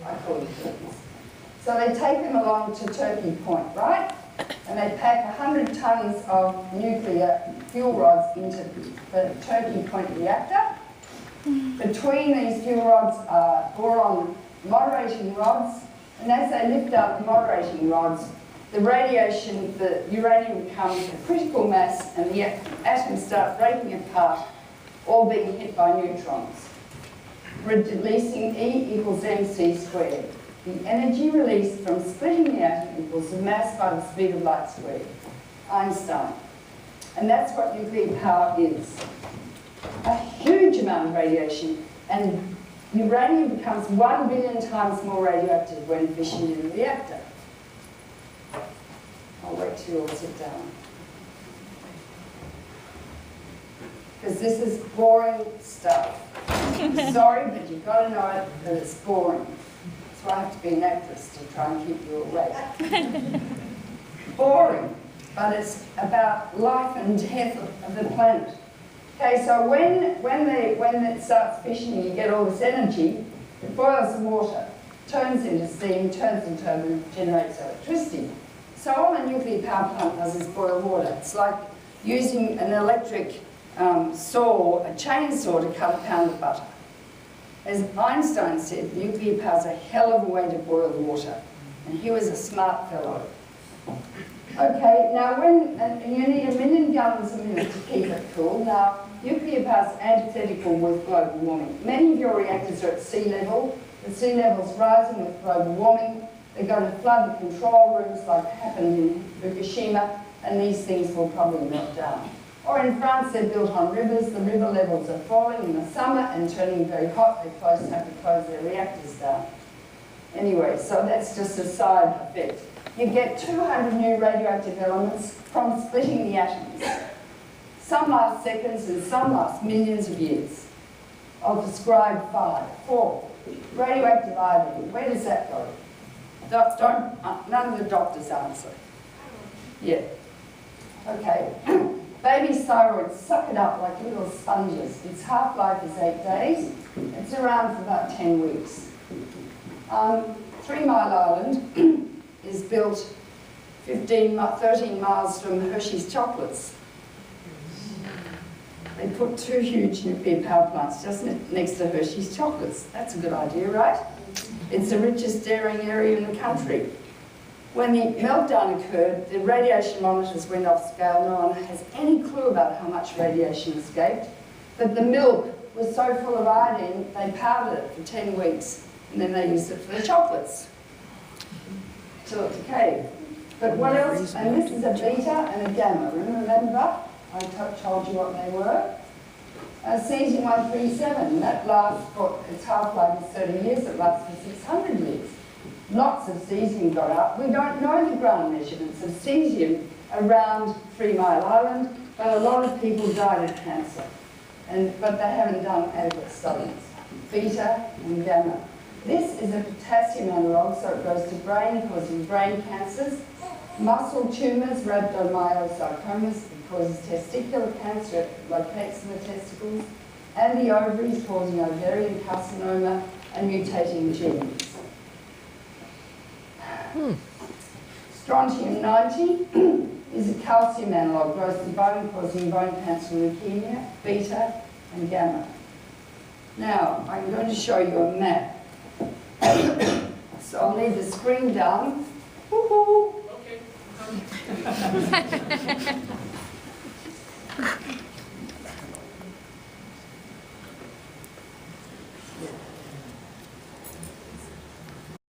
I call them turkeys. So they take them along to Turkey Point, right? And they pack 100 tons of nuclear fuel rods into the Turkey Point reactor. Between these fuel rods are boron moderating rods, and as they lift out the moderating rods, the radiation, the uranium becomes a critical mass and the atoms start breaking apart, all being hit by neutrons, releasing E equals mc squared. The energy released from splitting the atom equals the mass by the speed of light squared. Einstein. And that's what nuclear power is. A huge amount of radiation, and uranium becomes 1 billion times more radioactive when fissioned in a reactor. I'll wait till you all sit down. Because this is boring stuff. Sorry, but you've got to know it, that it's boring. So I have to be an actress to try and keep you awake. Boring, but it's about life and death of the planet. Okay, so when it starts fissioning, you get all this energy, it boils the water, turns into steam, turns into turbine, generates electricity. So all a nuclear power plant does is boil water. It's like using an electric saw, a chainsaw to cut a pound of butter. As Einstein said, nuclear power is a hell of a way to boil water. And he was a smart fellow. Okay, now you need 1 million gallons a minute to keep it cool. Now, nuclear power is antithetical with global warming. Many of your reactors are at sea level. The sea level's rising with global warming. They're going to flood the control rooms like happened in Fukushima, and these things will probably melt down. Or in France, they're built on rivers. The river levels are falling in the summer and turning very hot. They have to close their reactors down. Anyway, so that's just a side effect. You get 200 new radioactive elements from splitting the atoms. Some last seconds and some last millions of years. I'll describe 5. 4. Radioactive iodine. Where does that go? None of the doctors answer. Yeah. Okay. Baby thyroids suck it up like little sponges. Its half-life is 8 days. It's around for about 10 weeks. 3 Mile Island is built 13 miles from Hershey's chocolates. They put 2 huge nuclear power plants just next to Hershey's chocolates. That's a good idea, right? It's the richest dairying area in the country. When the meltdown occurred, the radiation monitors went off scale. No one has any clue about how much radiation escaped. But the milk was so full of iodine, they powdered it for 10 weeks, and then they used it for the chocolates till it decayed. But what else? And this is a beta and a gamma. Remember? I told you what they were. Cesium-137, that lasts for, its half-life is 30 years, it lasts for 600 years. Lots of cesium got up. We don't know the ground measurements of cesium around 3 Mile Island, but a lot of people died of cancer. But they haven't done adequate studies. Beta and gamma. This is a potassium analogue, so it goes to brain, causing brain cancers, muscle tumours, rhabdomyosarcomas, it causes testicular cancer, it locates in the testicles, and the ovaries, causing ovarian carcinoma and mutating genes. Strontium-90 is a calcium analogue, grows to bone, causing bone cancer, leukemia, beta and gamma. Now, I'm going to show you a map. So I'll leave the screen down. Woohoo! Okay.